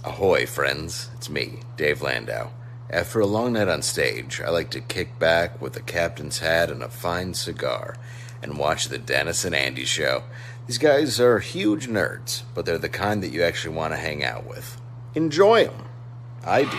Ahoy, friends. It's me, Dave Landau. After a long night on stage, I like to kick back with a captain's hat and a fine cigar and watch the Dennis and Andy show. These guys are huge nerds, but they're the kind that you actually want to hang out with. Enjoy them. I do.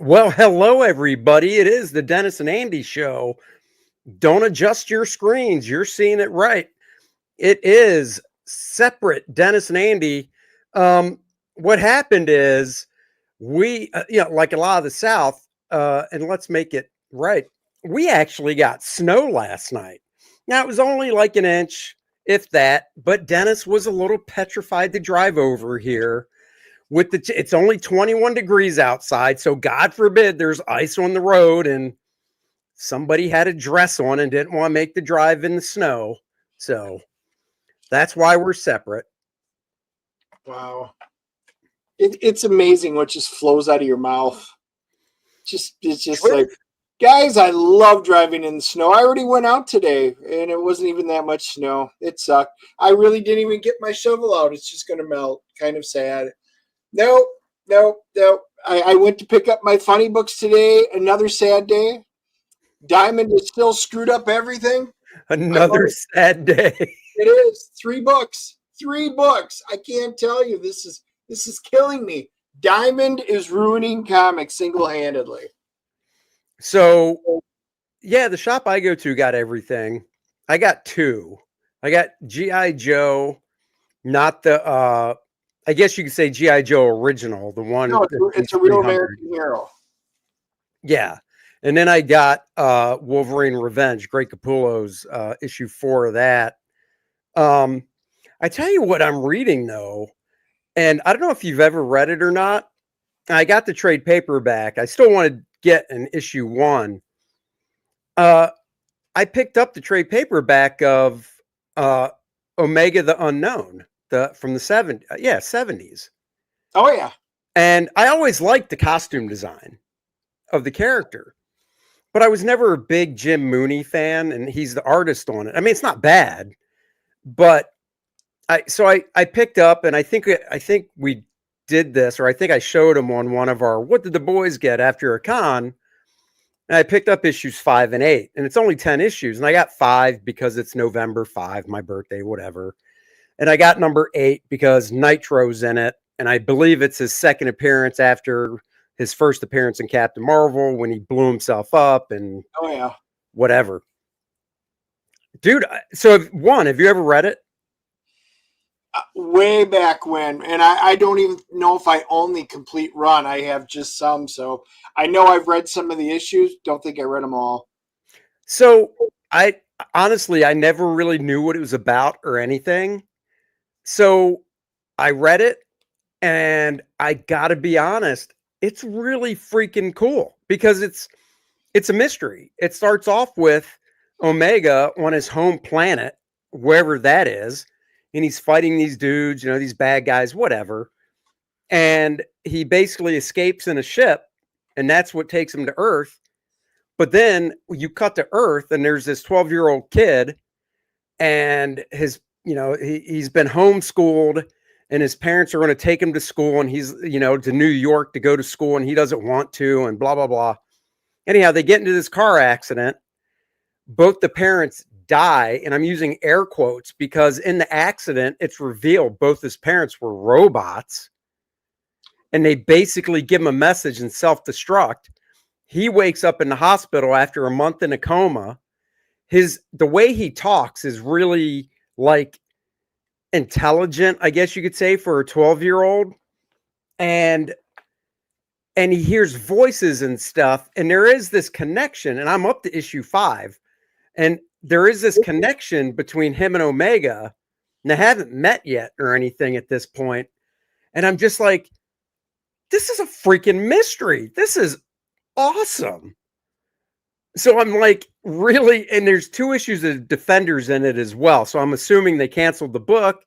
Well, hello, everybody. It is the Dennis and Andy show. Don't adjust your screens. You're seeing it right. It is separate Dennis and Andy. What happened is we, like a lot of the South, and let's make it right. We actually got snow last night. Now, it was only like an inch, if that, but Dennis was a little petrified to drive over here it's only 21 degrees outside, so God forbid there's ice on the road and somebody had a dress on and didn't want to make the drive in the snow. So that's why we're separate. Wow. It's amazing what just flows out of your mouth. It's just like, guys, I love driving in the snow. I already went out today and it wasn't even that much snow. It sucked. I really didn't even get my shovel out. It's just going to melt. Kind of sad. No. I went to pick up my funny books today. Another sad day. Diamond is still screwed up everything. Another sad day. It is. 3 books. 3 books. I can't tell you. This is killing me. Diamond is ruining comics single-handedly. So, yeah, the shop I go to got everything. I got 2. I got G.I. Joe, not the I guess you could say G.I. Joe original, the one. No, it's a real American hero. Yeah. And then I got Wolverine Revenge, Greg Capullo's issue 4 of that. I tell you what I'm reading, though, and I don't know if you've ever read it or not. I got the trade paperback. I still want to get an issue 1. I picked up the trade paperback of Omega the Unknown. From the 70s. Oh, yeah. And I always liked the costume design of the character, but I was never a big Jim Mooney fan, and he's the artist on it. I mean, it's not bad, but I picked up, and I think we did this, or I think I showed him on one of our What Did the Boys Get After a Con? And I picked up issues 5 and 8, and it's only 10 issues, and I got 5 because it's November 5, my birthday, whatever. And I got number 8 because Nitro's in it. And I believe it's his second appearance after his first appearance in Captain Marvel when he blew himself up and whatever. Dude, so have you ever read it? Way back when. And I don't even know if I own the complete run. I have just some. So I know I've read some of the issues. Don't think I read them all. So I never really knew what it was about or anything. So I read it, and I gotta be honest, it's really freaking cool because it's a mystery. It starts off with Omega on his home planet, wherever that is, and he's fighting these dudes, these bad guys, whatever. And he basically escapes in a ship, and that's what takes him to Earth. But then you cut to Earth, and there's this 12-year-old kid, and he's been homeschooled, and his parents are going to take him to school, and he's, to New York to go to school, and he doesn't want to, and blah, blah, blah. Anyhow, they get into this car accident. Both the parents die, and I'm using air quotes because in the accident, it's revealed both his parents were robots, and they basically give him a message and self-destruct. He wakes up in the hospital after a month in a coma. The way he talks is really like intelligent, I guess you could say, for a 12-year-old. And he hears voices and stuff. And there is this connection. And I'm up to issue 5. And there is this connection between him and Omega and they haven't met yet or anything at this point. And I'm just like, this is a freaking mystery. This is awesome. So I'm like, really, and there's 2 issues of Defenders in it as well. So I'm assuming they canceled the book,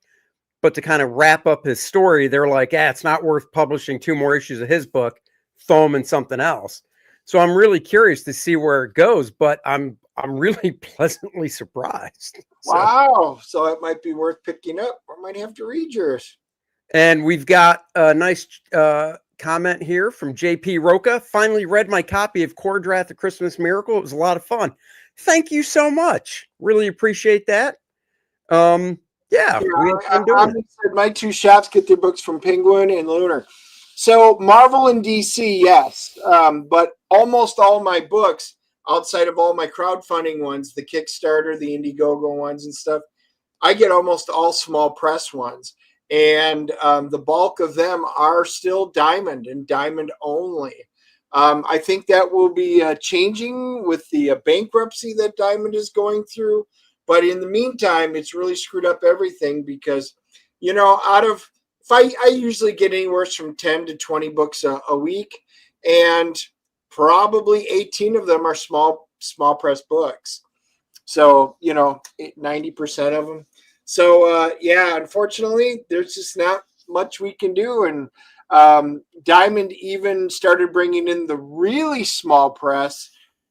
but to kind of wrap up his story, they're like, it's not worth publishing 2 more issues of his book. Throw him in something else. So I'm really curious to see where it goes, but I'm really pleasantly surprised. Wow. So it might be worth picking up. I might have to read yours. And we've got a nice comment here from JP Roca. Finally read my copy of Kor-Drath, The Christmas Miracle. It was a lot of fun. Thank you so much. Really appreciate that. My 2 shops get their books from Penguin and Lunar. So Marvel and DC, yes. But almost all my books, outside of all my crowdfunding ones, the Kickstarter, the Indiegogo ones and stuff, I get almost all small press ones. And the bulk of them are still Diamond and Diamond only. I think that will be changing with the bankruptcy that Diamond is going through. But in the meantime, it's really screwed up everything because, I usually get anywhere from 10 to 20 books a week, and probably 18 of them are small press books. So, 90% of them. So, unfortunately, there's just not much we can do. And Diamond even started bringing in the really small press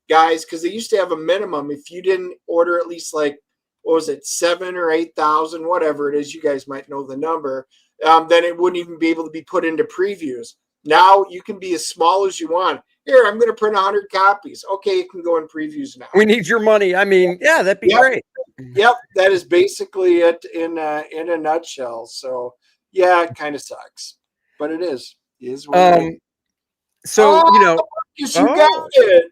guys because they used to have a minimum. If you didn't order at least 7 or 8,000, whatever it is, you guys might know the number, then it wouldn't even be able to be put into previews. Now you can be as small as you want. Here, I'm going to print 100 copies. Okay, it can go in previews now. We need your money. I mean, yeah, that'd be great. Yep, that is basically it in a nutshell. So, yeah, it kind of sucks, but it is. It is what it is. So, Marcus, you got it.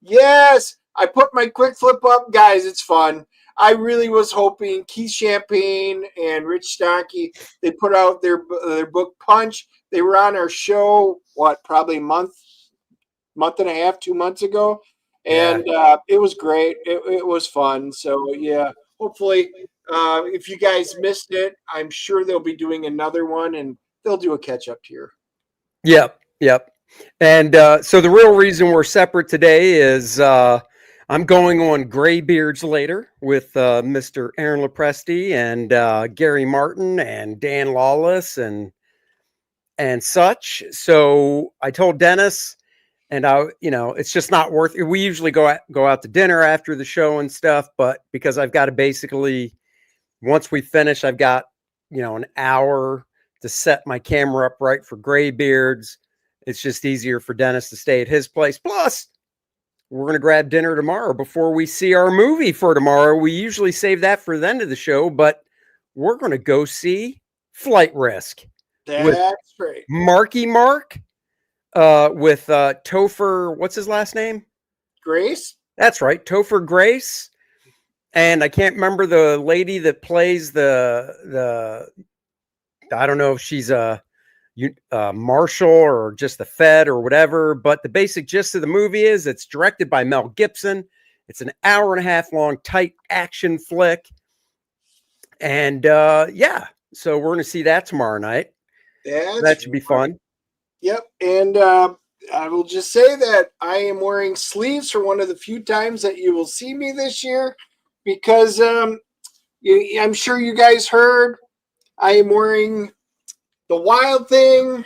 Yes, I put my quick flip up, guys. It's fun. I really was hoping Keith Champagne and Rich Stonkey, they put out their book Punch. They were on our show, probably a month and a half, 2 months ago. And it was great. It was fun. So, yeah, hopefully if you guys missed it, I'm sure they'll be doing another one and they'll do a catch up here. Yep. And so the real reason we're separate today is I'm going on Graybeards later with Mr. Aaron Lopresti and Gary Martin and Dan Lawless and such. So I told Dennis, and it's just not worth it. We usually go out to dinner after the show and stuff, but because I've got to basically, once we finish, I've got, an hour to set my camera up right for Graybeards. It's just easier for Dennis to stay at his place. Plus, we're going to grab dinner tomorrow before we see our movie for tomorrow. We usually save that for the end of the show, but we're going to go see Flight Risk. That's great. Marky Mark. With Topher, what's his last name? Grace? That's right, Topher Grace. And I can't remember the lady that plays the I don't know if she's a marshal or just the Fed or whatever, but the basic gist of the movie is it's directed by Mel Gibson. It's an hour and a half long, tight action flick. And so we're going to see that tomorrow night. That should be fun. Yep, and I will just say that I am wearing sleeves for one of the few times that you will see me this year because I'm sure you guys heard I am wearing the Wild Thing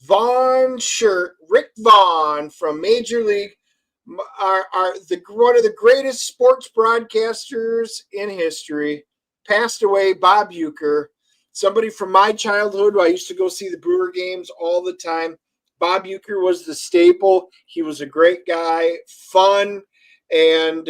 Vaughn shirt. Rick Vaughn from Major League, one of the greatest sports broadcasters in history, passed away, Bob Uecker. Somebody from my childhood, I used to go see the Brewer games all the time. Bob Uecker was the staple. He was a great guy, fun, and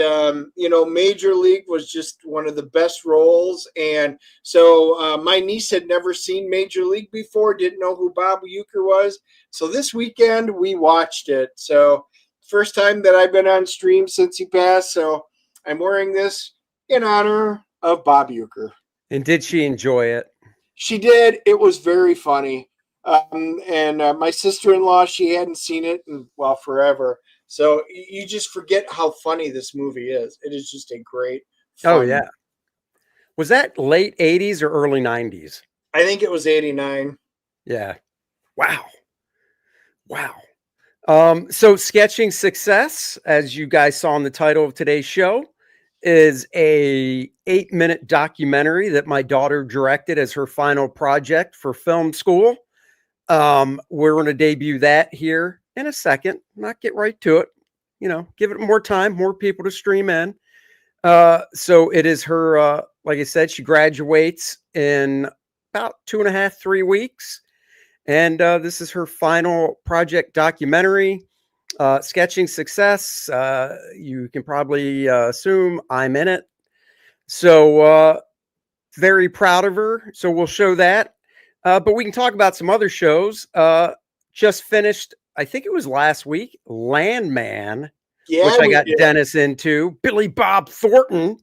Major League was just one of the best roles. And so my niece had never seen Major League before, didn't know who Bob Uecker was. So this weekend we watched it. So first time that I've been on stream since he passed. So I'm wearing this in honor of Bob Uecker. And did she enjoy it? She did. It was very funny. And my sister-in-law, she hadn't seen it in, forever. So you just forget how funny this movie is. It is just a great fun. Oh, yeah. Was that late 80s or early 90s? I think it was 89. Yeah. Wow. Wow. So Sketching Success, as you guys saw in the title of today's show, is a 8-minute documentary that my daughter directed as her final project for film school. We're going to debut that here in a second, not get right to it, give it more time, more people to stream in. So it is her, like I said, she graduates in about 2.5, 3 weeks. And this is her final project documentary, Sketching Success. You can probably assume I'm in it. So very proud of her. So we'll show that. But we can talk about some other shows. Just finished, I think it was last week, Landman, which I got Dennis into. Billy Bob Thornton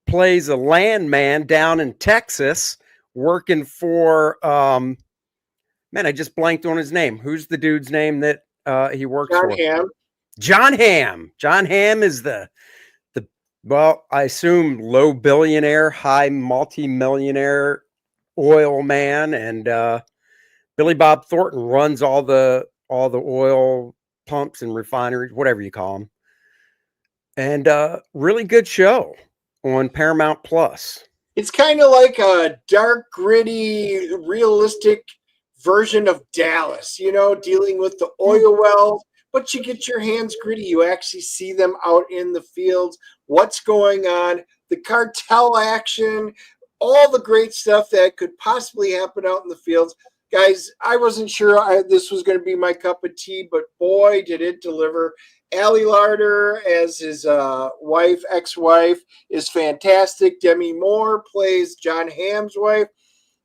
plays a landman down in Texas working for... man, I just blanked on his name. Who's the dude's name that he works for? John Hamm. John Hamm is the well, I assume low billionaire, high multi-millionaire oil man, and Billy Bob Thornton runs all the oil pumps and refineries, whatever you call them. And really good show on Paramount Plus. It's kind of like a dark, gritty, realistic version of Dallas, dealing with the oil wells, but you get your hands gritty. You actually see them out in the fields, what's going on, the cartel action, all the great stuff that could possibly happen out in the fields. Guys, I wasn't sure this was going to be my cup of tea, but boy, did it deliver. Allie Larder as his ex-wife, is fantastic. Demi Moore plays John Hamm's wife.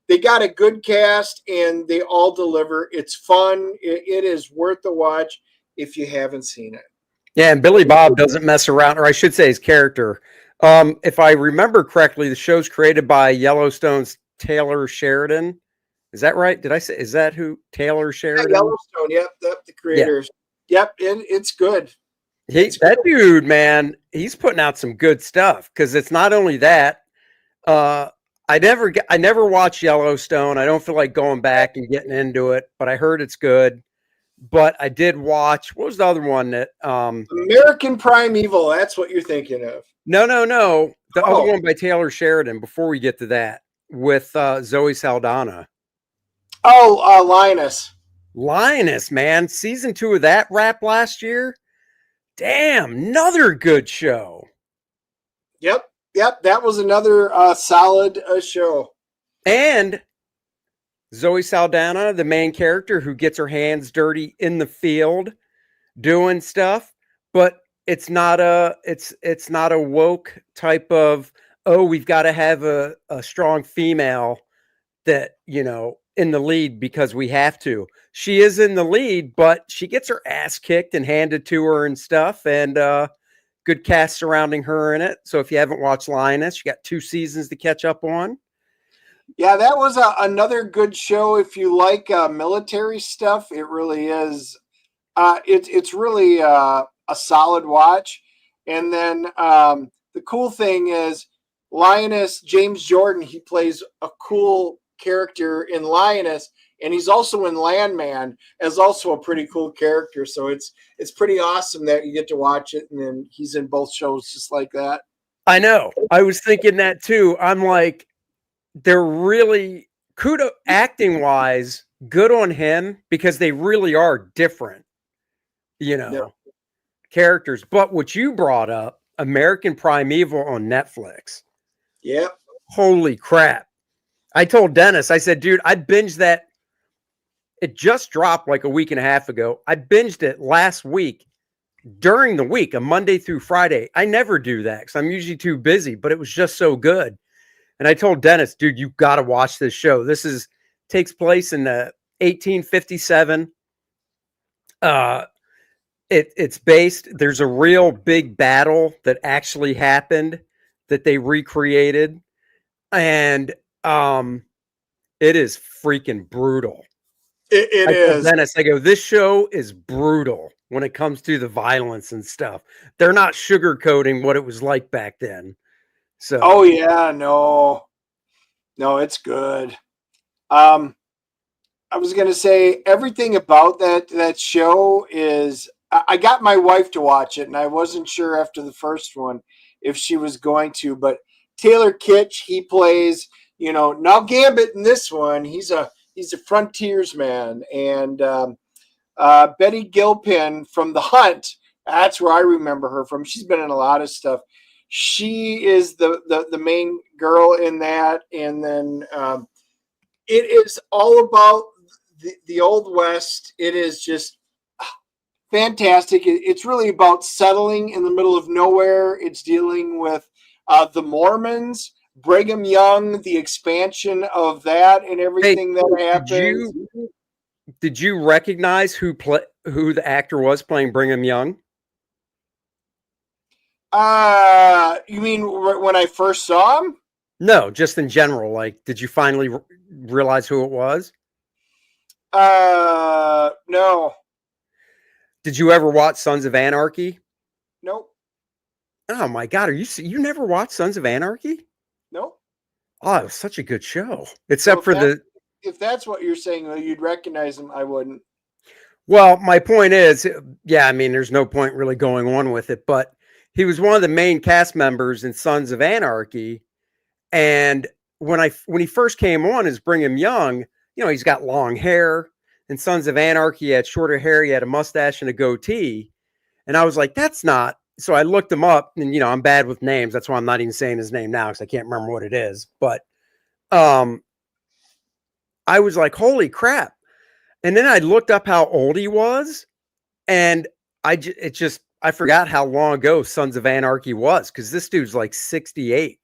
They got a good cast, and they all deliver. It's fun. It is worth the watch if you haven't seen it. Yeah, and Billy Bob doesn't mess around, or I should say his character. If I remember correctly, the show's created by Yellowstone's Taylor Sheridan. Is that right? Did I say, is that who? Taylor Sheridan? Yeah, Yellowstone, yep, the creators. Yeah. Yep, and it's good. That dude, man, he's putting out some good stuff, because it's not only that. I never watched Yellowstone. I don't feel like going back and getting into it, but I heard it's good. But I did watch, what was the other one that American Primeval, that's what you're thinking of. No. The other one by Taylor Sheridan, before we get to that, with Zoe Saldana. Oh, Linus. Linus, man. Season 2 of that wrapped last year. Damn, another good show. Yep, that was another solid show. And Zoe Saldana, the main character who gets her hands dirty in the field doing stuff, but it's not a woke type of, oh, we've got to have a strong female that, in the lead because we have to. She is in the lead, but she gets her ass kicked and handed to her and stuff, and good cast surrounding her in it. So if you haven't watched Linus, you got 2 seasons to catch up on. Yeah, that was another good show. If you like military stuff, it really is. It's really a solid watch. And then the cool thing is Linus, James Jordan, he plays a cool character in Linus, and he's also in Landman as also a pretty cool character. So it's pretty awesome that you get to watch it, and then he's in both shows just like that. I know. I was thinking that too. I'm like, they're really kudos acting wise, good on him, because they really are different, characters. But what you brought up, American Primeval on Netflix. Yep. Holy crap. I told Dennis, I said, dude, I binged that. It just dropped like a week and a half ago. I binged it last week during the week, a Monday through Friday. I never do that because I'm usually too busy, but it was just so good. And I told Dennis, dude, you've got to watch this show. This takes place in 1857. It's based, there's a real big battle that actually happened that they recreated. And it is freaking brutal. It is. Dennis, I go, this show is brutal when it comes to the violence and stuff. They're not sugarcoating what it was like back then. So, oh yeah, no, it's good. I was gonna say everything about that show is. I got my wife to watch it, and I wasn't sure after the first one if she was going to. But Taylor Kitsch, he plays, now Gambit in this one. He's a frontiersman, and Betty Gilpin from The Hunt. That's where I remember her from. She's been in a lot of stuff. She is the main girl in that, and then it is all about the Old West. It is just fantastic. It's really about settling in the middle of nowhere. It's dealing with the Mormons, Brigham Young, the expansion of that, and everything that happens. Did you recognize who the actor was playing Brigham Young? You mean when I first saw him? No, just in general. Like, did you finally realize who it was? No. Did you ever watch Sons of Anarchy? Nope. Oh my God, you never watched Sons of Anarchy? Nope. Oh, it was such a good show. Except for if that's what you're saying, you'd recognize him. I wouldn't. Well, my point is, yeah, I mean, there's no point really going on with it, but he was one of the main cast members in Sons of Anarchy. And when he first came on as Brigham Young, he's got long hair. In Sons of Anarchy, he had shorter hair, he had a mustache and a goatee. And I was like, that's not. So I looked him up, and I'm bad with names. That's why I'm not even saying his name now, because I can't remember what it is. But I was like, holy crap. And then I looked up how old he was, and I forgot how long ago Sons of Anarchy was, because this dude's like 68.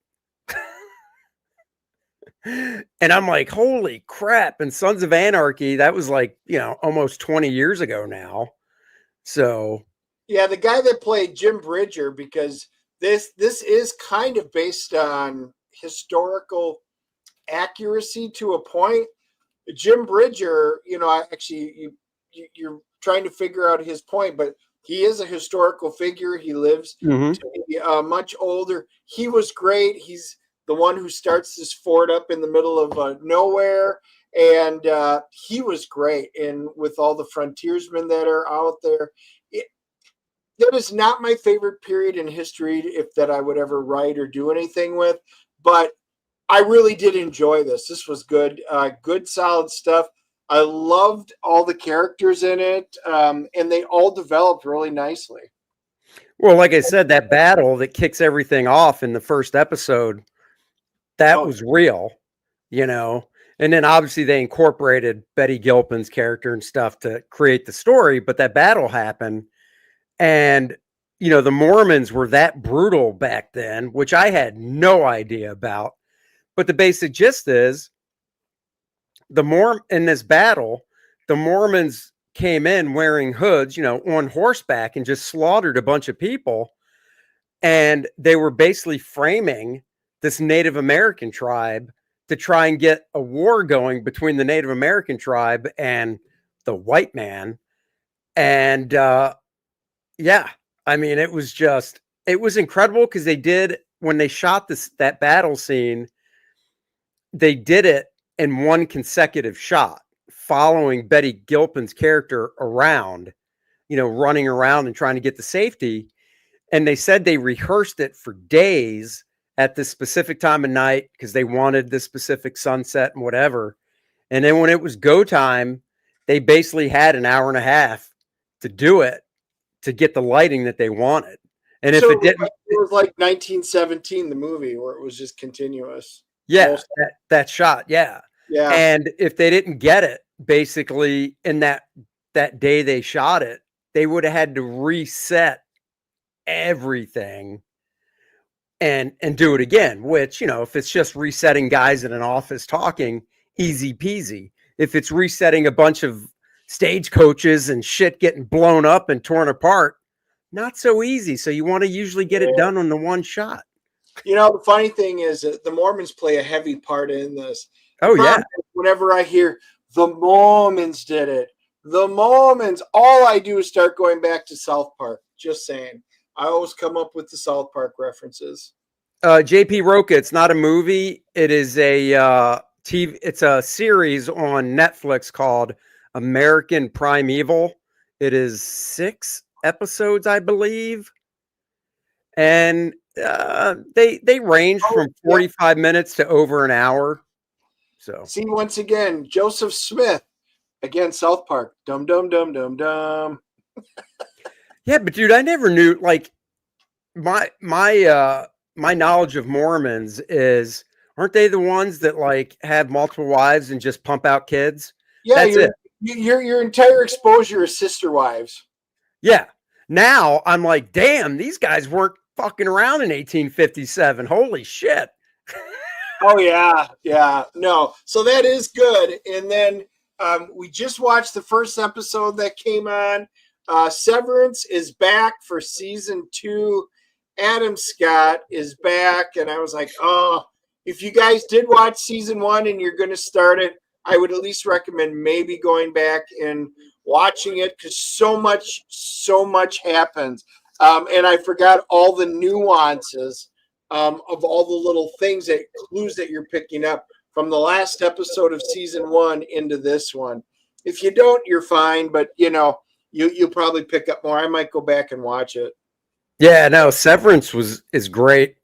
And I'm like, holy crap. And Sons of Anarchy, that was like, almost 20 years ago now. So yeah, the guy that played Jim Bridger, because this is kind of based on historical accuracy to a point. Jim Bridger, you're trying to figure out his point, but he is a historical figure. He lives to be much older. He was great. He's the one who starts this fort up in the middle of nowhere, and he was great. And with all the frontiersmen that are out there, that is not my favorite period in history that I would ever write or do anything with, but I really did enjoy this. This was good, good, solid stuff. I loved all the characters in it, and they all developed really nicely. Well, like I said, that battle that kicks everything off in the first episode, that was real, And then obviously they incorporated Betty Gilpin's character and stuff to create the story, but that battle happened. And, the Mormons were that brutal back then, which I had no idea about. But the basic gist is in this battle, the Mormons came in wearing hoods, on horseback, and just slaughtered a bunch of people. And they were basically framing this Native American tribe to try and get a war going between the Native American tribe and the white man. And yeah, I mean, it was incredible, because when they shot that battle scene, they did it in one consecutive shot, following Betty Gilpin's character around, running around and trying to get to safety. And they said they rehearsed it for days at this specific time of night, because they wanted this specific sunset and whatever. And then when it was go time, they basically had an hour and a half to do it, to get the lighting that they wanted. And if it didn't, it was like 1917, the movie, where it was just continuous. Yeah, that shot. Yeah. Yeah. And if they didn't get it, basically in that day they shot it, they would have had to reset everything and do it again, which, if it's just resetting guys in an office talking, easy peasy. If it's resetting a bunch of stagecoaches and shit getting blown up and torn apart, not so easy. So you want to usually get it done on the one shot. The funny thing is that the Mormons play a heavy part in this. Oh, yeah. Whenever I hear the Mormons did it, the Mormons, all I do is start going back to South Park. Just saying. I always come up with the South Park references. JP Roca. It's not a movie. It is a TV. It's a series on Netflix called American Primeval. It is 6 episodes, I believe, and they range from 45 minutes to over an hour. So see, once again, Joseph Smith again, South Park. Dum dum dum dum dum. Yeah, but dude, I never knew. Like my knowledge of Mormons is, aren't they the ones that like have multiple wives and just pump out kids? Yeah, That's it. Your entire exposure is sister wives. Yeah. Now I'm like, damn, these guys weren't fucking around in 1857. Holy shit. Oh yeah. No, so that is good. And then we just watched the first episode that came on. Severance is back for season 2. Adam Scott is back, and I was like, oh, if you guys did watch season 1 and you're going to start it, I would at least recommend maybe going back and watching it, because so much happens. And I forgot all the nuances of all the little things, clues that you're picking up from the last episode of season 1 into this one. If you don't, you're fine, but you'll probably pick up more. I might go back and watch it. Yeah, no, Severance is great.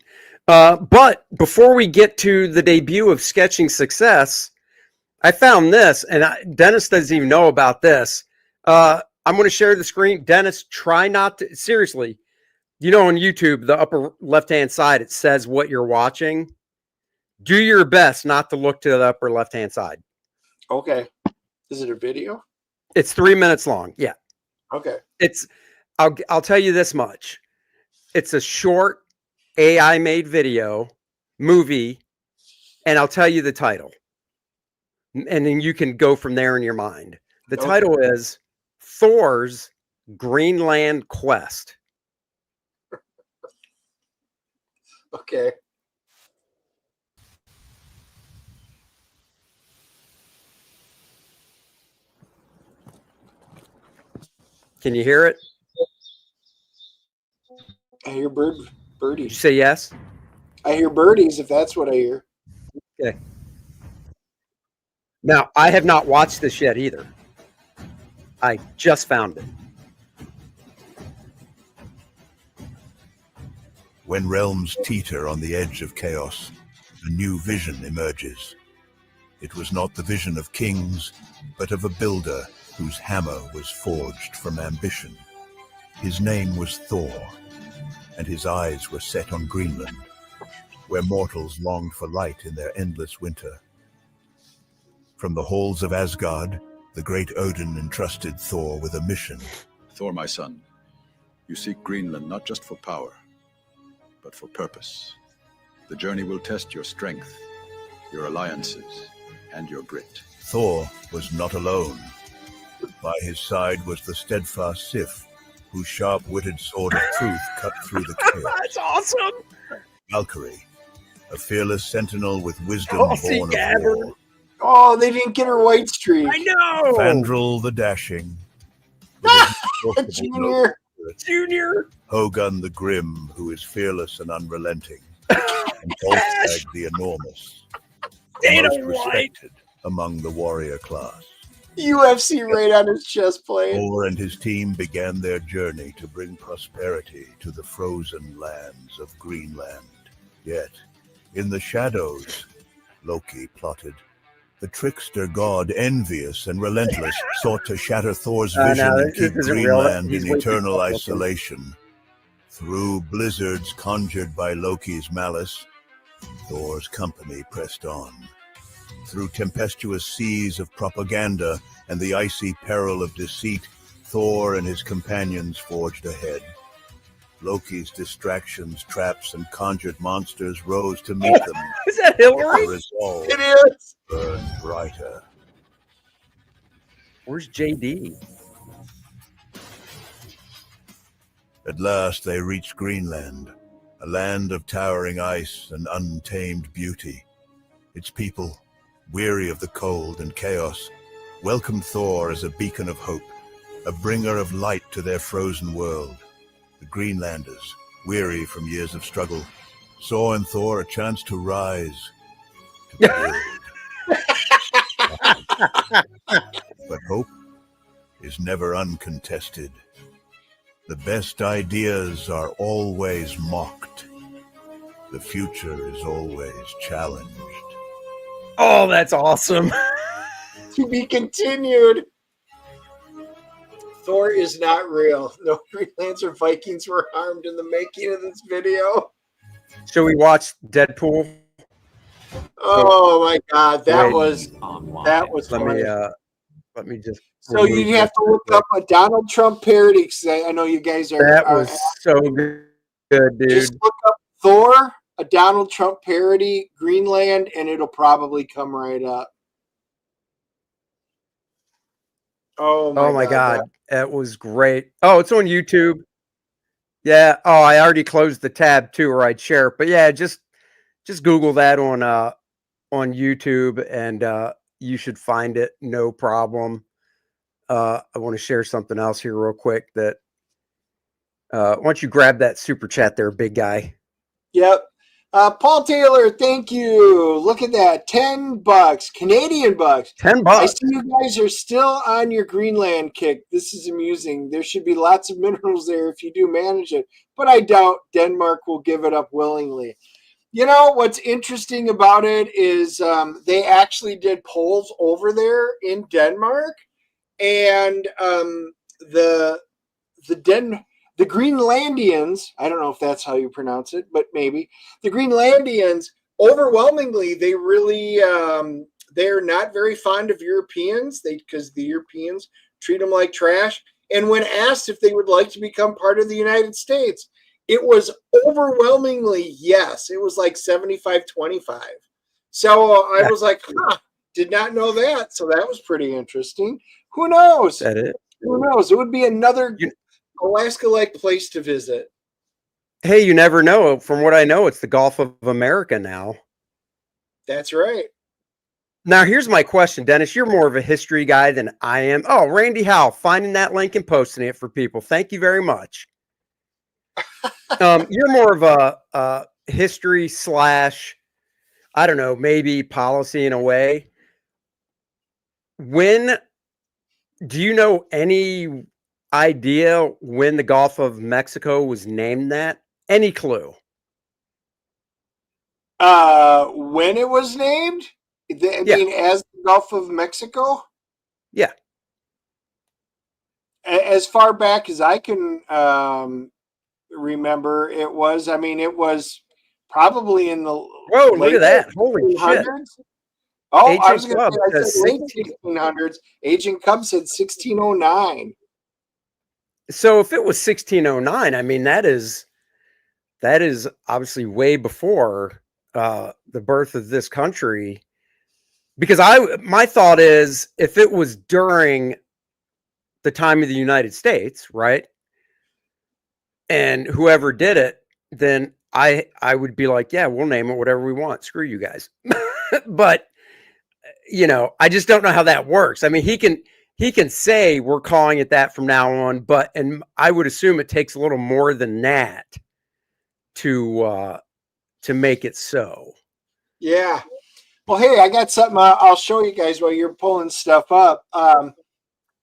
But before we get to the debut of Sketching Success, I found this, and Dennis doesn't even know about this. I'm going to share the screen. Dennis, try not to, seriously, on YouTube, the upper left-hand side, it says what you're watching. Do your best not to look to the upper left-hand side. Okay. Is it a video? It's 3 minutes long. Yeah. Okay. I'll tell you this much. It's a short AI made movie, and I'll tell you the title. And then you can go from there in your mind. The title is Thor's Greenland Quest. Okay. Can you hear it? I hear birdies. Did you say yes? I hear birdies, if that's what I hear. Okay. Now, I have not watched this yet either. I just found it. When realms teeter on the edge of chaos, a new vision emerges. It was not the vision of kings, but of a builder whose hammer was forged from ambition. His name was Thor, and his eyes were set on Greenland, where mortals longed for light in their endless winter. From the halls of Asgard, the great Odin entrusted Thor with a mission. Thor, my son, you seek Greenland not just for power, but for purpose. The journey will test your strength, your alliances, and your grit. Thor was not alone. By his side was the steadfast Sif, whose sharp-witted sword of truth cut through the chaos. That's awesome! Valkyrie, a fearless sentinel with wisdom born of war. Oh, they didn't get her white streak. I know! Fandral the dashing. Junior. Hogun the grim, who is fearless and unrelenting. And Volstagg the enormous, the most respected among the warrior class. UFC right on his chest plate. Thor and his team began their journey to bring prosperity to the frozen lands of Greenland. Yet, in the shadows, Loki plotted. The trickster god, envious and relentless, sought to shatter Thor's vision and keep Greenland in eternal isolation. Through blizzards conjured by Loki's malice, Thor's company pressed on. Through tempestuous seas of propaganda and the icy peril of deceit, Thor and his companions forged ahead. Loki's distractions, traps, and conjured monsters rose to meet them. Is that Hillary? Resolve It is. burned brighter. Where's JD? At last they reached Greenland, a land of towering ice and untamed beauty. Its people, weary of the cold and chaos, welcomed Thor as a beacon of hope, a bringer of light to their frozen world. The Greenlanders, weary from years of struggle, saw in Thor a chance to rise, to build. But hope is never uncontested. The best ideas are always mocked. The future is always challenged. Oh, that's awesome. To be continued. Thor is not real. No Green Lantern Vikings were harmed in the making of this video. Shall we watch Deadpool? Oh my God, that Wait. was funny. Let me just. So you'd have to look up a Donald Trump parody, because I know you guys are. That was so good, dude. Just look up Thor, a Donald Trump parody, Greenland, and it'll probably come right up. Oh my God. That was great. Oh, it's on YouTube. Yeah. Oh, I already closed the tab too, or I'd share it. But yeah, just Google that on YouTube, and you should find it. No problem. I want to share something else here real quick. That why don't you grab that super chat there, big guy? Yep. Paul Taylor, thank you. Look at that. $10. Canadian bucks. $10. I see you guys are still on your Greenland kick. This is amusing. There should be lots of minerals there if you do manage it. But I doubt Denmark will give it up willingly. You know, what's interesting about it is they actually did polls over there in Denmark. And the Greenlandians, I don't know if that's how you pronounce it, but maybe the Greenlandians, overwhelmingly, they really, they're not very fond of Europeans because the Europeans treat them like trash. And when asked if they would like to become part of the United States, it was overwhelmingly yes. It was like 75-25. So I was like, did not know that. So that was pretty interesting. Who knows? That it? Who knows? It would be another Alaska-like place to visit. Hey, you never know. From what I know, it's the Gulf of America now. That's right. Now, here's my question, Dennis. You're more of a history guy than I am. Oh, Randy Howe, finding that link and posting it for people. Thank you very much. You're more of a history / I don't know, maybe policy in a way. When do you know any idea when the Gulf of Mexico was named that? Any clue? When it was named? I mean, as the Gulf of Mexico? Yeah. As far back as I can remember, it was probably in the look at that. Holy shit. Oh, Agent I was going Club to say late 1600s. Agent Cub said 1609. So if it was 1609, I mean, that is obviously way before the birth of this country. Because my thought is, if it was during the time of the United States, right, and whoever did it, then I would be like, yeah, we'll name it whatever we want. Screw you guys. But you know, I just don't know how that works. I mean, he can say we're calling it that from now on, and I would assume it takes a little more than that to make it so. Yeah. Well, hey, I got something I'll show you guys while you're pulling stuff up.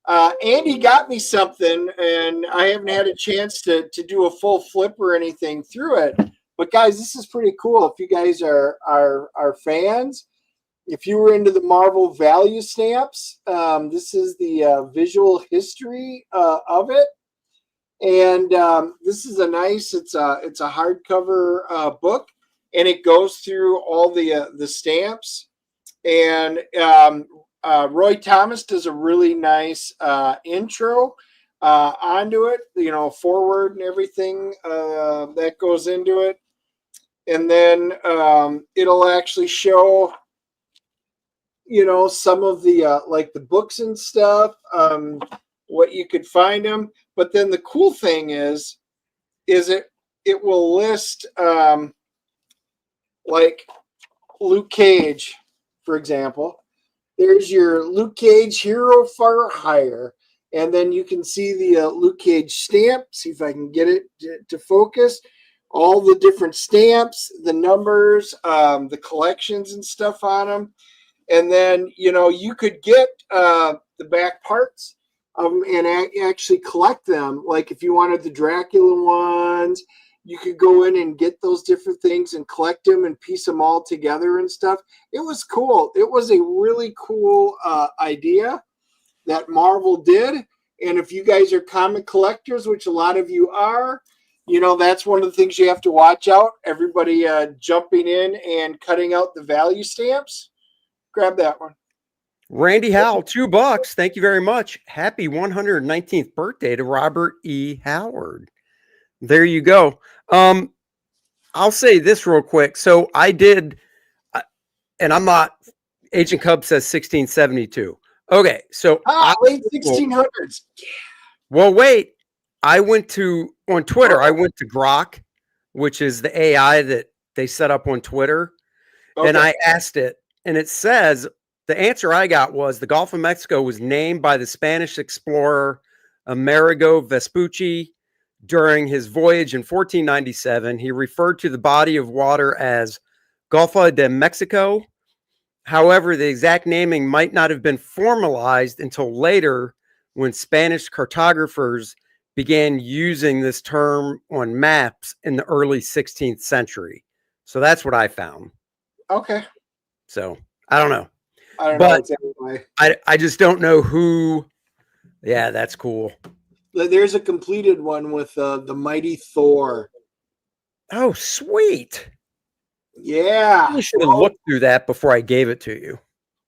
Andy got me something, and I haven't had a chance to do a full flip or anything through it. But guys, this is pretty cool. If you guys are fans, if you were into the Marvel value stamps, this is the visual history of it. And this is a nice, it's a hardcover book, and it goes through all the stamps. And Roy Thomas does a really nice intro onto it, you know, forward and everything that goes into it. And then it'll actually show, you know, some of the like the books and stuff, what you could find them. But then the cool thing is it will list like Luke Cage, for example. There's your Luke Cage Hero for Hire. And then you can see the Luke Cage stamp. See if I can get it to focus. all the different stamps, the numbers, the collections and stuff on them. And then, you could get the back parts and actually collect them. Like if you wanted the Dracula ones, you could go in and get those different things and collect them and piece them all together and stuff. It was cool. It was a really cool idea that Marvel did. And if you guys are comic collectors, which a lot of you are, that's one of the things you have to watch out. Everybody jumping in and cutting out the value stamps. Grab that one. Randy Howell, $2. Thank you very much. Happy 119th birthday to Robert E. Howard. There you go. I'll say this real quick. So I did, and I'm not, Agent Cub says 1672. Okay. So late 1600s. Well, wait. I went to, on Twitter, I went to Grok, which is the AI that they set up on Twitter. Okay. And I asked it, and it says, the answer I got was the Gulf of Mexico was named by the Spanish explorer Amerigo Vespucci during his voyage in 1497. He referred to the body of water as Golfo de Mexico. However, the exact naming might not have been formalized until later when Spanish cartographers began using this term on maps in the early 16th century. So that's what I found. Okay. So I don't know. I don't know. I just don't know who. Yeah, that's cool. There's a completed one with the mighty Thor. Oh, sweet. Yeah. I should have looked through that before I gave it to you.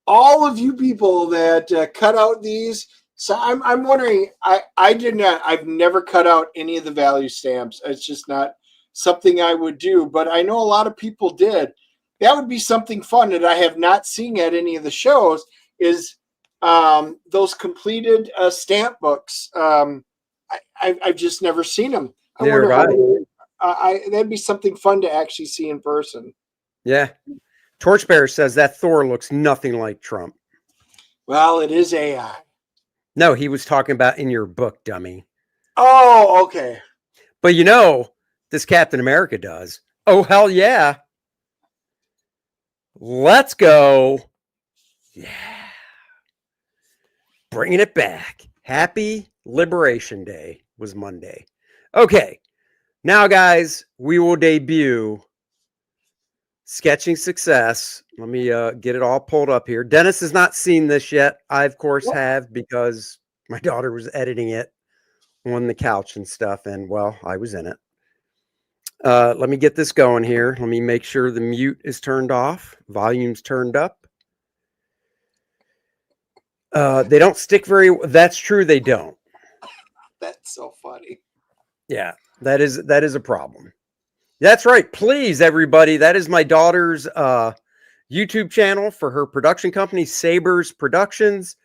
All of you people that cut out these. So I'm wondering, I've never cut out any of the value stamps. It's just not something I would do, but I know a lot of people did. That would be something fun that I have not seen at any of the shows is those completed stamp books. I've just never seen them. That'd be something fun to actually see in person. Yeah. Torchbearer says that Thor looks nothing like Trump. Well, it is AI. No, he was talking about in your book, dummy. Oh, okay. But this Captain America does. Oh, hell yeah. Let's go. Yeah. Bringing it back. Happy Liberation Day was Monday. Okay. Now, guys, we will debut Sketching Success. Let me get it all pulled up here. Dennis has not seen this yet. I, of course, have because my daughter was editing it on the couch and stuff. And, well, I was in it. Let me get this going here. Let me make sure the mute is turned off. Volume's turned up. They don't stick very. That's true. They don't. That's so funny. Yeah, that is a problem. That's right. Please, everybody. That is my daughter's YouTube channel for her production company, Sabers Productions.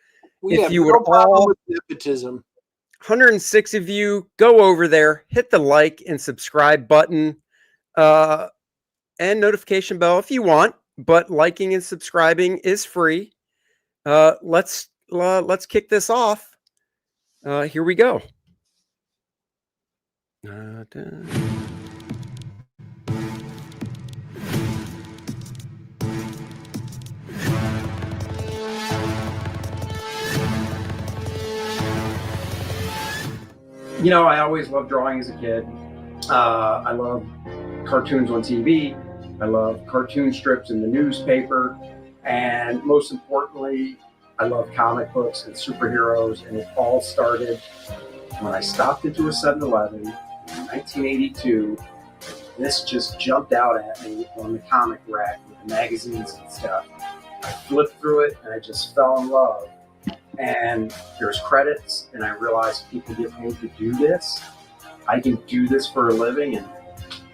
If you would all with nepotism. 106 of you, go over there, hit the like and subscribe button, and notification bell if you want. But liking and subscribing is free. Let's kick this off. Here we go. I always loved drawing as a kid. I love cartoons on TV. I love cartoon strips in the newspaper. And most importantly, I love comic books and superheroes. And it all started when I stopped into a 7-Eleven in 1982. This just jumped out at me on the comic rack with the magazines and stuff. I flipped through it and I just fell in love. And there's credits, and I realized people get paid to do this. I can do this for a living, and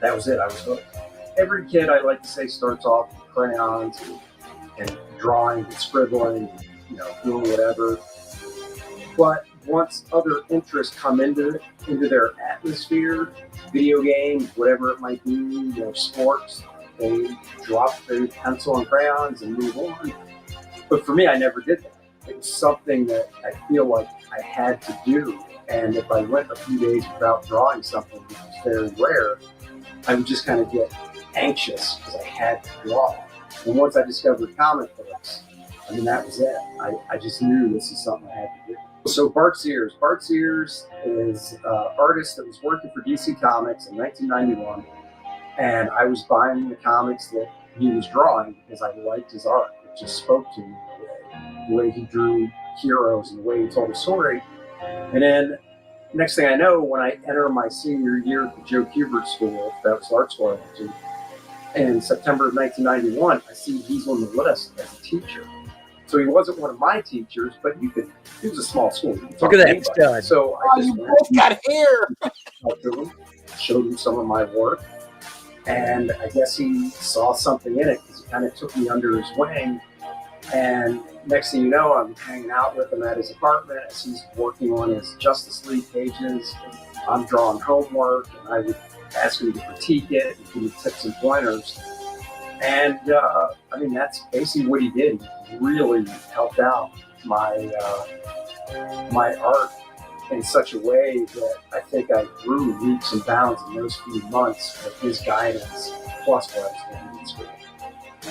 that was it. I was hooked. Every kid, I like to say, starts off with crayons and drawing and scribbling, and, doing whatever. But once other interests come into their atmosphere, video games, whatever it might be, sports, they drop their pencil and crayons and move on. But for me, I never did that. It was something that I feel like I had to do. And if I went a few days without drawing something, which was very rare, I would just kind of get anxious because I had to draw. And once I discovered comic books, I mean, that was it. I just knew this is something I had to do. So Bart Sears. Bart Sears is an artist that was working for DC Comics in 1991. And I was buying the comics that he was drawing because I liked his art. It just spoke to me the way he drew heroes and the way he told a story. And then next thing I know, when I enter my senior year at the Joe Kubert School, that was the art school I went to, in September of 1991, I see he's on the list as a teacher. So he wasn't one of my teachers, but it was a small school. Look at that stud. So I just both got hair. Talked to him, showed him some of my work, and I guess he saw something in it because he kind of took me under his wing. And next thing you know, I'm hanging out with him at his apartment as he's working on his Justice League pages. I'm drawing homework, and I would ask him to critique it and give me tips and pointers. And I mean, that's basically what he did. He really helped out my art in such a way that I think I grew leaps and bounds in those few months with his guidance, plus what I was doing in school.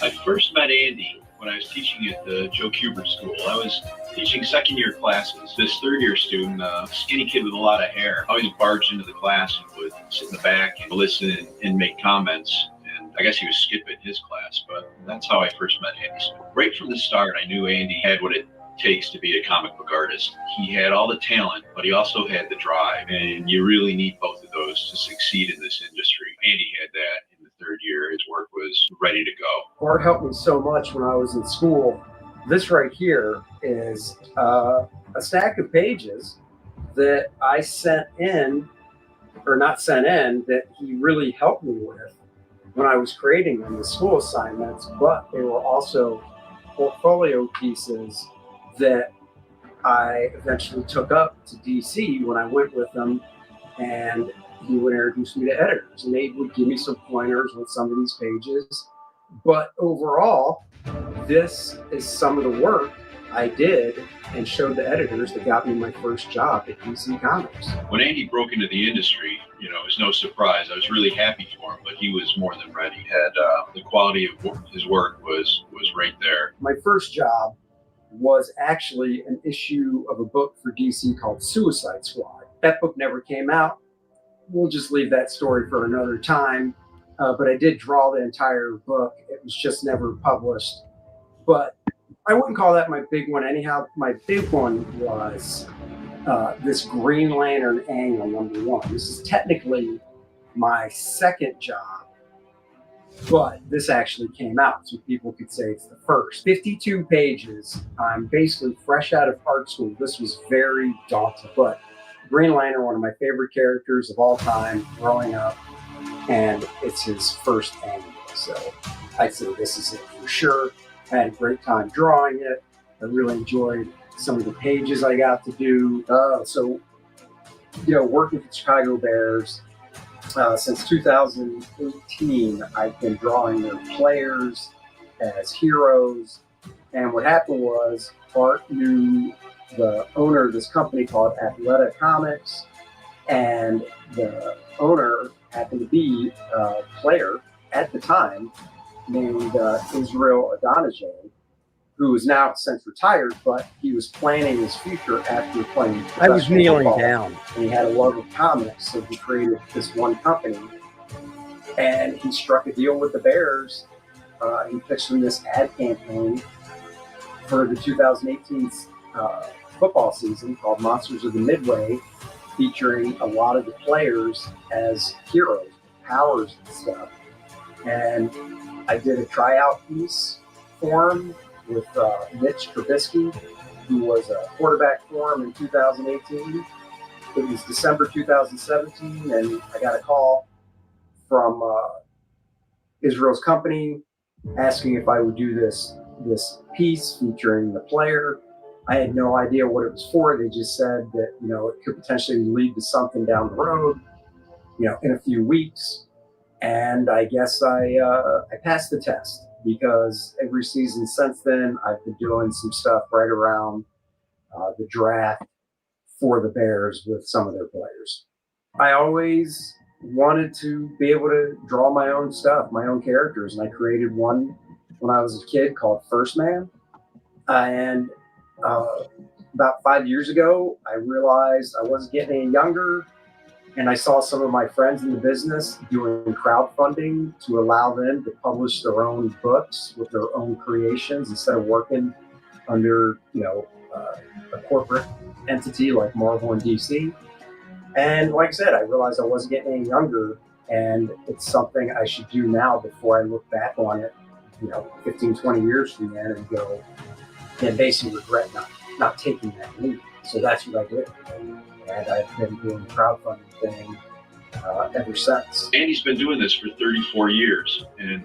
I first met Andy when I was teaching at the Joe Kubert School. I was teaching second year classes. This third year student, a skinny kid with a lot of hair, always barged into the class and would sit in the back and listen and make comments. And I guess he was skipping his class, but that's how I first met Andy. Right from the start, I knew Andy had what it takes to be a comic book artist. He had all the talent, but he also had the drive, and you really need both of those to succeed in this industry. Andy had that in the third year. His work was ready to go. Bart helped me so much when I was in school. This right here is a stack of pages that I sent in, or not sent in, that he really helped me with when I was creating them, the school assignments, but they were also portfolio pieces that I eventually took up to DC when I went with him, and he would introduce me to editors, and they would give me some pointers with some of these pages. But overall, this is some of the work I did and showed the editors that got me my first job at DC Comics. When Andy broke into the industry, it was no surprise. I was really happy for him, but he was more than ready. He had the quality of his work was right there. My first job was actually an issue of a book for DC called Suicide Squad. That book never came out. We'll just leave that story for another time. But I did draw the entire book. It was just never published. But I wouldn't call that my big one anyhow. My big one was this Green Lantern angle #1. This is technically my second job, but this actually came out, so people could say it's the first. 52 pages. I'm basically fresh out of art school. This was very daunting, but Green Lantern, one of my favorite characters of all time growing up, and it's his first angle. So I'd say this is it for sure. I had a great time drawing it. I really enjoyed some of the pages I got to do. Working with the Chicago Bears since 2018, I've been drawing their players as heroes. And what happened was Bart knew the owner of this company called Athleta Comics, and the owner happened to be a player at the time named Israel Adonijah, who is now since retired, but he was planning his future after playing professional I was kneeling football. down. And he had a love of comics, so he created this one company. And he struck a deal with the Bears. He pitched them this ad campaign for the 2018 football season called Monsters of the Midway, featuring a lot of the players as heroes, powers and stuff. And I did a tryout piece for him with Mitch Trubisky, who was a quarterback for him in 2018. It was December 2017, and I got a call from Israel's company asking if I would do this piece featuring the player. I had no idea what it was for. They just said that, it could potentially lead to something down the road, in a few weeks. And I guess I passed the test, because every season since then, I've been doing some stuff right around the draft for the Bears with some of their players. I always wanted to be able to draw my own stuff, my own characters, and I created one when I was a kid called First Man. And about 5 years ago, I realized I wasn't getting any younger, and I saw some of my friends in the business doing crowdfunding to allow them to publish their own books with their own creations instead of working under, a corporate entity like Marvel and DC. And like I said, I realized I wasn't getting any younger, and it's something I should do now before I look back on it, 15, 20 years from then and go, and basically regret not taking that leap. So that's what I did. And I've been doing the crowdfunding thing ever since. Andy's been doing this for 34 years, and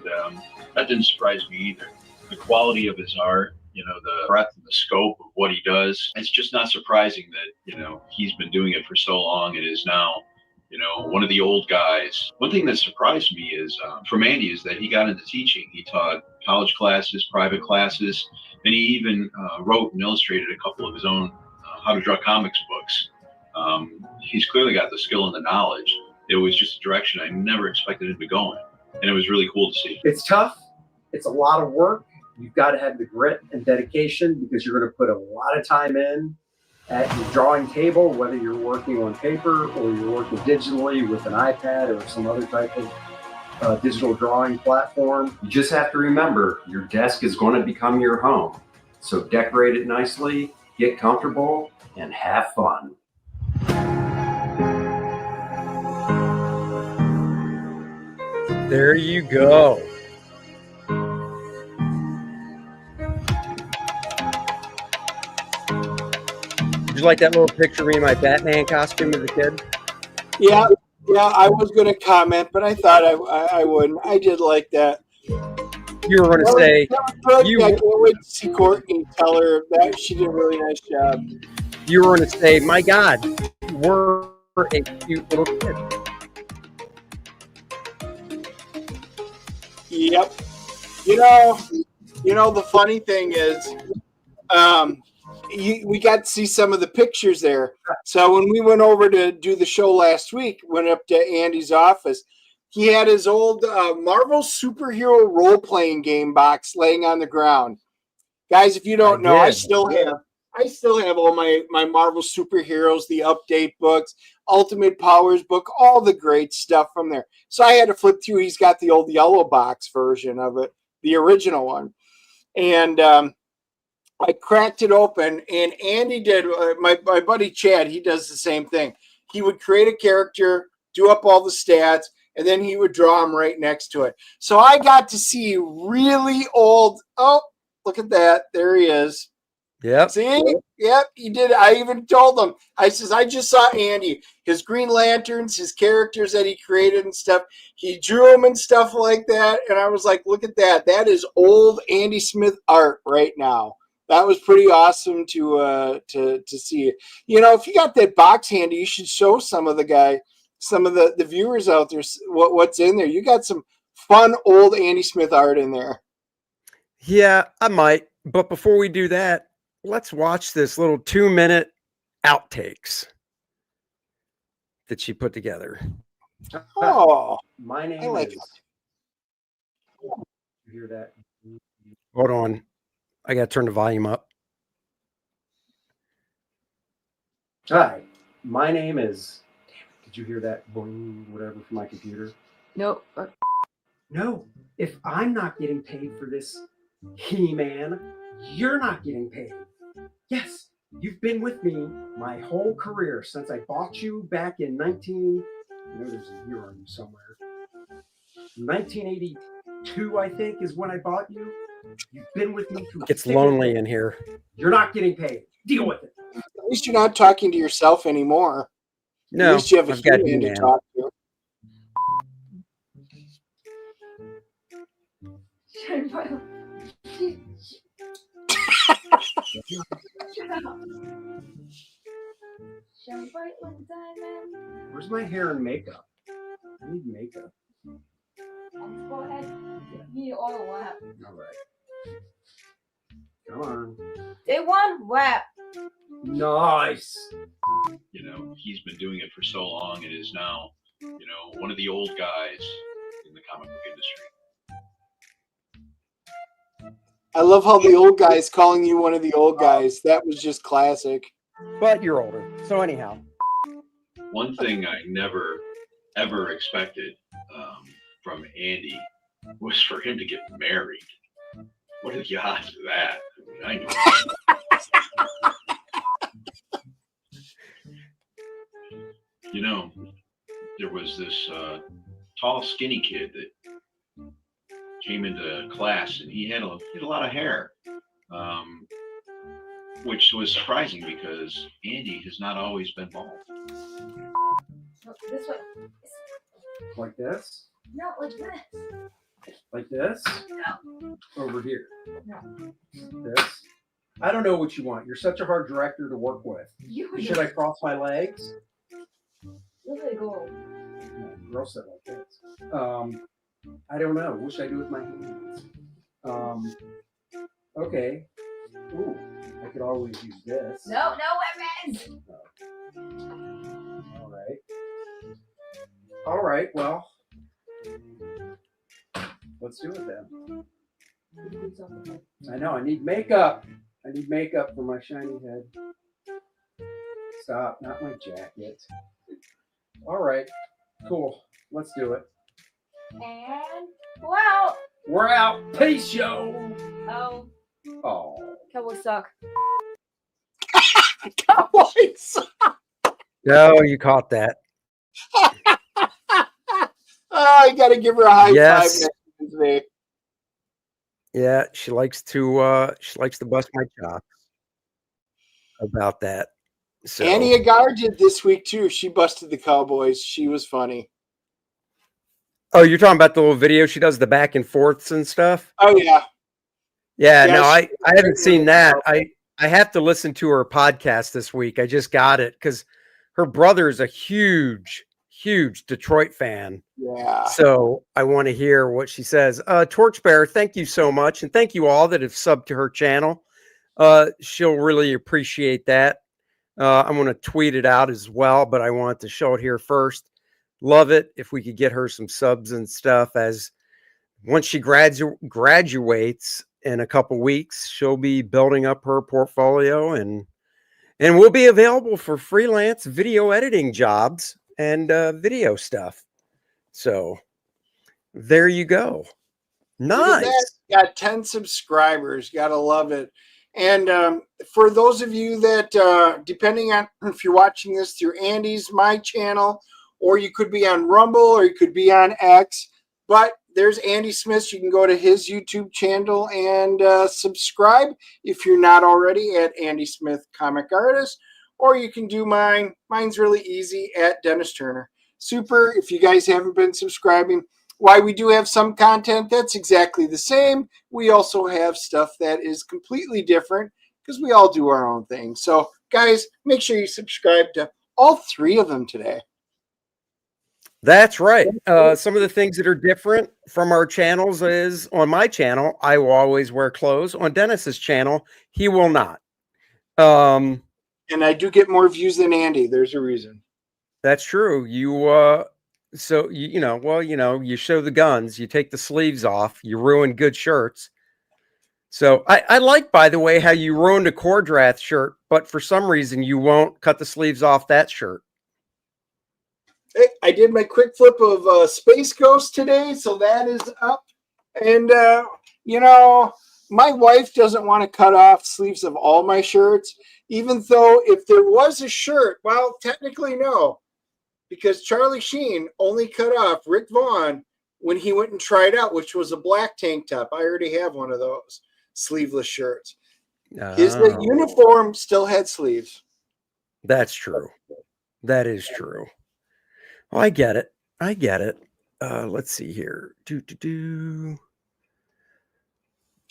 that didn't surprise me either. The quality of his art, the breadth and the scope of what he does, it's just not surprising that, he's been doing it for so long and is now, one of the old guys. One thing that surprised me is, from Andy, is that he got into teaching. He taught college classes, private classes, and he even wrote and illustrated a couple of his own how to draw comics books. He's clearly got the skill and the knowledge. It was just a direction I never expected him to go in, and it was really cool to see. It's tough. It's a lot of work. You've got to have the grit and dedication because you're going to put a lot of time in at your drawing table, whether you're working on paper or you're working digitally with an iPad or some other type of digital drawing platform. You just have to remember your desk is going to become your home. So decorate it nicely, get comfortable, and have fun. There you go. Did you like that little picture of me in my Batman costume as a kid? Yeah, I was going to comment, but I thought I wouldn't. I did like that. You were going to say... I can't wait to see Courtney tell her that she did a really nice job. You were going to say, my God, we're a cute little kid. Yep. The funny thing is, we got to see some of the pictures there. So when we went over to do the show last week, went up to Andy's office, he had his old Marvel superhero role-playing game box laying on the ground. Guys, if you don't know, I still have all my Marvel superheroes, the update books, Ultimate Powers book, all the great stuff from there. So I had to flip through. He's got the old yellow box version of it, the original one. And I cracked it open, and Andy did, my buddy Chad, he does the same thing. He would create a character, do up all the stats, and then he would draw them right next to it. So I got to see really old, oh, look at that. There he is. Yep. See? Yep, he did. I even told him. I says, I just saw Andy. His Green Lanterns, his characters that he created and stuff. He drew them and stuff like that. And I was like, look at that. That is old Andy Smith art right now. That was pretty awesome to see it. If you got that box handy, you should show some of the viewers out there what's in there. You got some fun old Andy Smith art in there. Yeah, I might. But before we do that, let's watch this little 2-minute outtakes that she put together. Oh, my name I like is. it. You hear that? Hold on. I got to turn the volume up. Hi, my name is. Did you hear that boom, whatever, from my computer? Nope. No, if I'm not getting paid for this, He-Man, you're not getting paid. Yes, you've been with me my whole career since I bought you back in there's a year on you somewhere. 1982, I think, is when I bought you. You've been with me through. It's lonely in here. You're not getting paid. Deal with it. At least you're not talking to yourself anymore. No, at least you have a I've got human to He-Man. talk to. Shine bright like a diamond. Where's my hair and makeup? I need makeup. Go ahead. Give me all wrap. All right. Come on. They want wrap. Nice. He's been doing it for so long and is now, You know, one of the old guys in the comic book industry. I love how the old guy's calling you one of the old guys. That was just classic. But you're older. So anyhow. One thing I never, ever expected from Andy was for him to get married. What are the odds of that? I mean, you know, there was this tall, skinny kid that came into class, and he had a lot of hair, which was surprising because Andy has not always been bald. No, this way. Like this? No, like this. Like this? No. Over here. No. This? I don't know what you want. You're such a hard director to work with. Should I cross my legs? Look at go. No, girl said like this. I don't know. What should I do with my hands? Okay. Ooh, I could always use this. No weapons. All right. All right. Well, let's do it then. I know. I need makeup. I need makeup for my shiny head. Stop. Not my jacket. All right. Cool. Let's do it. And wow. We're out. Peace, yo. Oh, Oh. Cowboys suck. Cowboys. No, you caught that. I got to give her a high Yes. five next Wednesday. Yeah, she likes to bust my chops about that. So Annie Agar did this week too. She busted the Cowboys. She was funny. oh, you're talking about the little video she does the back and forths and stuff? Oh yeah. Yeah, Yeah, no, she- I haven't seen that. I have to listen to her podcast this week. I just got it because her brother is a huge Detroit fan. Yeah. So I want to hear what she says. Torchbearer, thank you so much. And thank you all that have subbed to her channel. She'll really appreciate that. I'm going to tweet it out as well, but I want to show it here first. Love it if we could get her some subs and stuff, as once she graduates in a couple weeks, she'll be building up her portfolio and will be available for freelance video editing jobs and video stuff. So there you go. Look at Nice. that. Got 10 subscribers. Gotta love it. And for those of you that, depending on if you're watching this through Andy's, my channel, or you could be on Rumble, or you could be on X, but there's Andy Smith. You can go to his YouTube channel and subscribe if you're not already at Andy Smith Comic Artist, or you can do mine. Mine's really easy at Dennis Turner. Super. If you guys haven't been subscribing, why we do have some content that's exactly the same. We also have stuff that is completely different because we all do our own thing. So guys, make sure you subscribe to all three of them today. That's right. Some of the things that are different from our channels is on my channel, I will always wear clothes. On Dennis's channel, he will not. And I do get more views than Andy. There's a reason. That's true. You you show the guns, you take the sleeves off, you ruin good shirts. So I like, by the way, how you ruined a Kor-Drath shirt, but for some reason you won't cut the sleeves off that shirt. Hey, I did my quick flip of Space Ghost today, so that is up. And, my wife doesn't want to cut off sleeves of all my shirts, even though if there was a shirt, well, technically no, because Charlie Sheen only cut off Rick Vaughn when he went and tried out, which was a black tank top. I already have one of those sleeveless shirts. His uniform still had sleeves. That's true. That is true. Well, I get it. Let's see here.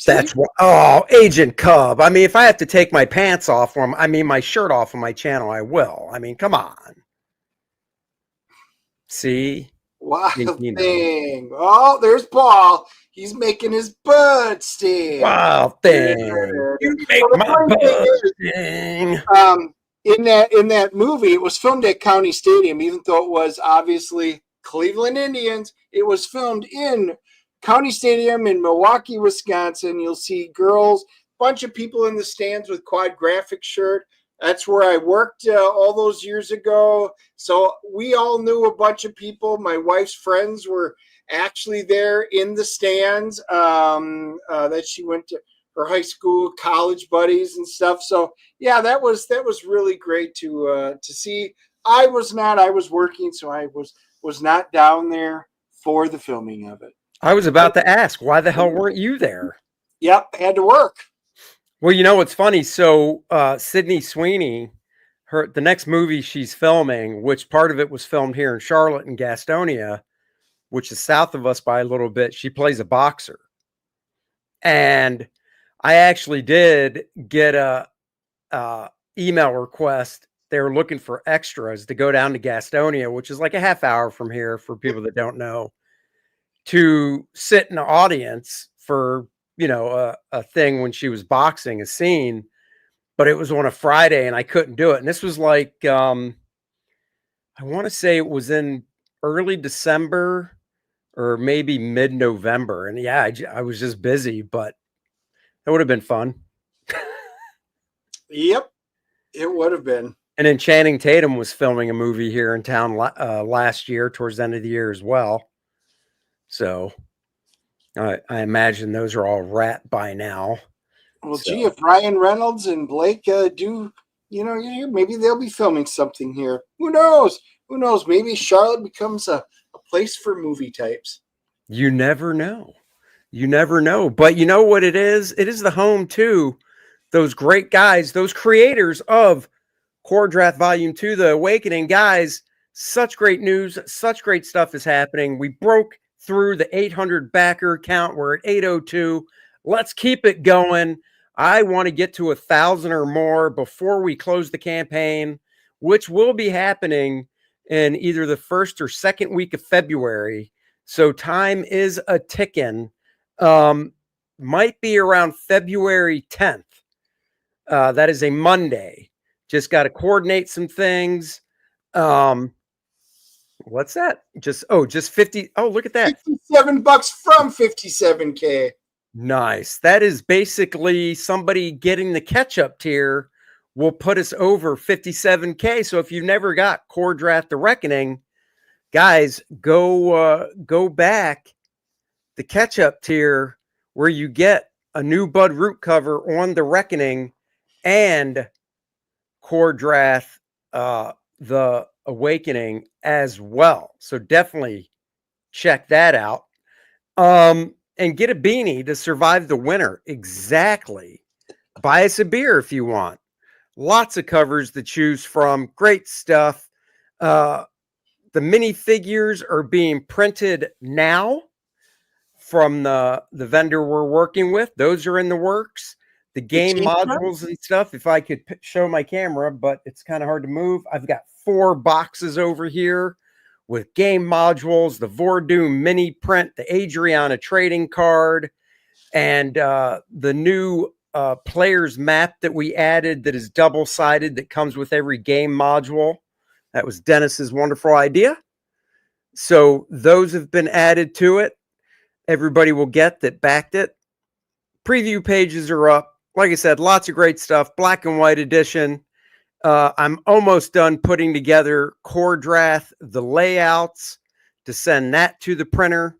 That's what. Oh, Agent Cub. I mean, if I have to take my pants off my shirt off on my channel, I will. I mean, come on. See? Wild You know. thing. Oh, there's Paul. He's making his bud sting. Wow, thing. You make Well, the my funny thing butt is, sting. in that movie, it was filmed at County Stadium, even though it was obviously Cleveland Indians. It was filmed in County Stadium in Milwaukee, Wisconsin. You'll see girls, bunch of people in the stands with Quad Graphics shirt. That's where I worked all those years ago. So we all knew a bunch of people. My wife's friends were actually there in the stands that she went to her high school, college buddies and stuff. So yeah, that was really great to see. I was working, so I was not down there for the filming of it. I was about to ask, why the hell weren't you there? Yep, had to work. Well, you know what's funny? So Sydney Sweeney, the next movie she's filming, which part of it was filmed here in Charlotte and Gastonia, which is south of us by a little bit. She plays a boxer. And I actually did get a email request. They were looking for extras to go down to Gastonia, which is like a half hour from here for people that don't know, to sit in the audience for, a thing when she was boxing, a scene, but it was on a Friday and I couldn't do it. And this was like, I want to say it was in early December or maybe mid-November. And yeah, I was just busy, but that would have been fun. Yep, it would have been. And then Channing Tatum was filming a movie here in town last year, towards the end of the year as well. So I imagine those are all wrapped by now. Well, gee, if Ryan Reynolds and Blake do, maybe they'll be filming something here. Who knows? Maybe Charlotte becomes a place for movie types. You never know. But you know what it is? It is the home to those great guys, those creators of Kor-Drath Volume 2, The Awakening. Guys, such great news. Such great stuff is happening. We broke through the 800 backer count. We're at 802. Let's keep it going. I want to get to 1,000 or more before we close the campaign, which will be happening in either the first or second week of February. So time is a ticking. Might be around February 10th. That is a Monday. Just got to coordinate some things. What's that? Just 50. Oh, look at that. $57 from 57K. Nice. That is basically somebody getting the catch-up tier will put us over 57K. So if you've never got Kor-Drath The Reckoning, guys, go back the catch-up tier where you get a new Bud Root cover on The Reckoning and Kor-Drath The Awakening as well. So definitely check that out. And get a beanie to survive the winter. Exactly. Buy us a beer if you want. Lots of covers to choose from. Great stuff. The minifigures are being printed now from the vendor we're working with. Those are in the works. The game modules and stuff, if I could show my camera, but it's kind of hard to move. I've got 4 boxes over here with game modules, the Vordoom mini print, the Adriana trading card, and the new player's map that we added that is double-sided that comes with every game module. That was Dennis's wonderful idea. So those have been added to it. Everybody will get that backed it. Preview pages are up. Like I said, lots of great stuff. Black and white edition. I'm almost done putting together Kor-Drath, the layouts to send that to the printer.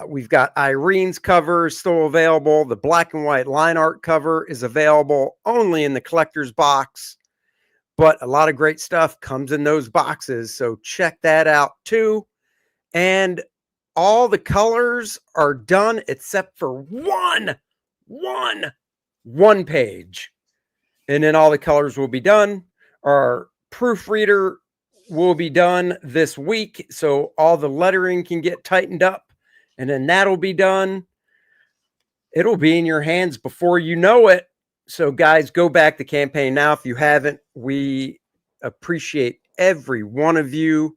We've got Irene's cover still available. The black and white line art cover is available only in the collector's box, but a lot of great stuff comes in those boxes. So check that out too. And all the colors are done except for one page. And then all the colors will be done. Our proofreader will be done this week. So all the lettering can get tightened up. And then that'll be done. It'll be in your hands before you know it. So guys, go back the campaign now. If you haven't, we appreciate every one of you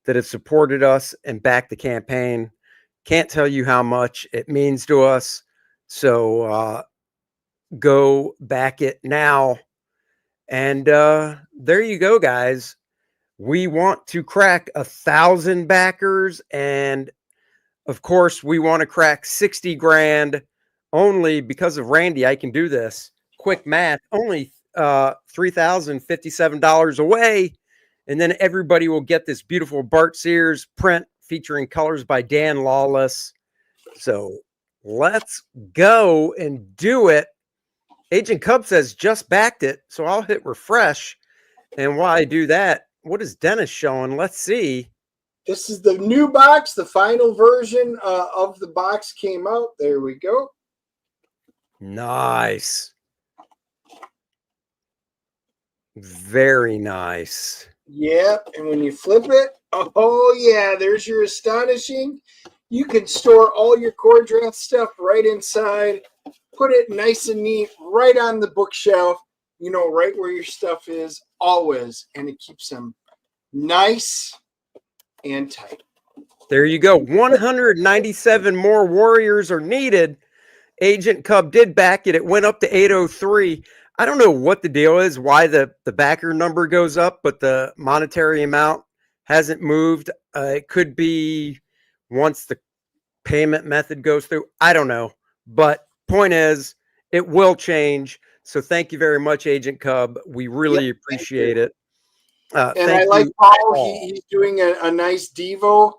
that have supported us and backed the campaign. Can't tell you how much it means to us. So go back it now. And there you go, guys. We want to crack 1,000 backers, and of course, we want to crack 60 grand. Only because of Randy, I can do this. Quick math, only $3,057 away. And then everybody will get this beautiful Bart Sears print featuring colors by Dan Lawless. So let's go and do it. Agent Cub says just backed it. So I'll hit refresh. And while I do that, what is Dennis showing? Let's see. This is the new box. The final version of the box came out. There we go. Nice. Very nice. Yep. And when you flip it, oh yeah, there's your astonishing. You can store all your Kor-Drath stuff right inside. Put it nice and neat right on the bookshelf. You know, right where your stuff is always. And it keeps them nice and tight. There you go. 197 more warriors are needed. Agent Cub did back it. It went up to 803. I don't know what the deal is, why the backer number goes up, but the monetary amount hasn't moved. It could be once the payment method goes through. I don't know. But point is, it will change. So thank you very much, Agent Cub. We really appreciate it. And I like Paul. He's doing a nice Devo.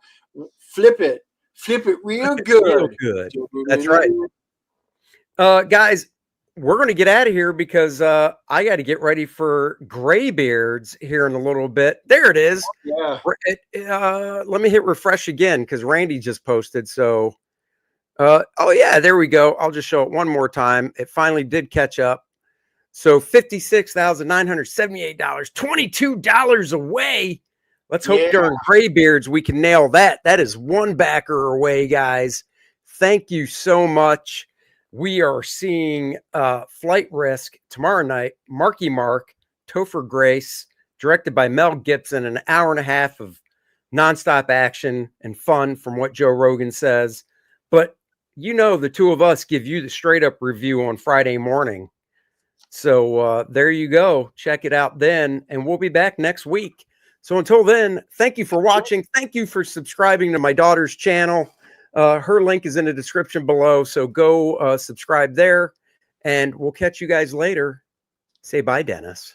Flip it real good. Real good. That's right. Guys, we're going to get out of here because I got to get ready for Graybeards here in a little bit. There it is. Yeah. Let me hit refresh again because Randy just posted. So, oh yeah, there we go. I'll just show it one more time. It finally did catch up. So $56,978, $22 away. Let's hope during Graybeards we can nail that. That is one backer away, guys. Thank you so much. We are seeing Flight Risk tomorrow night. Marky Mark, Topher Grace, directed by Mel Gibson. An hour and a half of nonstop action and fun, from what Joe Rogan says. But you know, the two of us give you the straight up review on Friday morning. So there you go. Check it out then. And we'll be back next week. So until then, thank you for watching. Thank you for subscribing to my daughter's channel. Her link is in the description below. So go subscribe there. And we'll catch you guys later. Say bye, Dennis.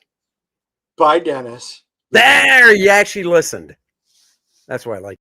Bye, Dennis. There, you actually listened. That's why I like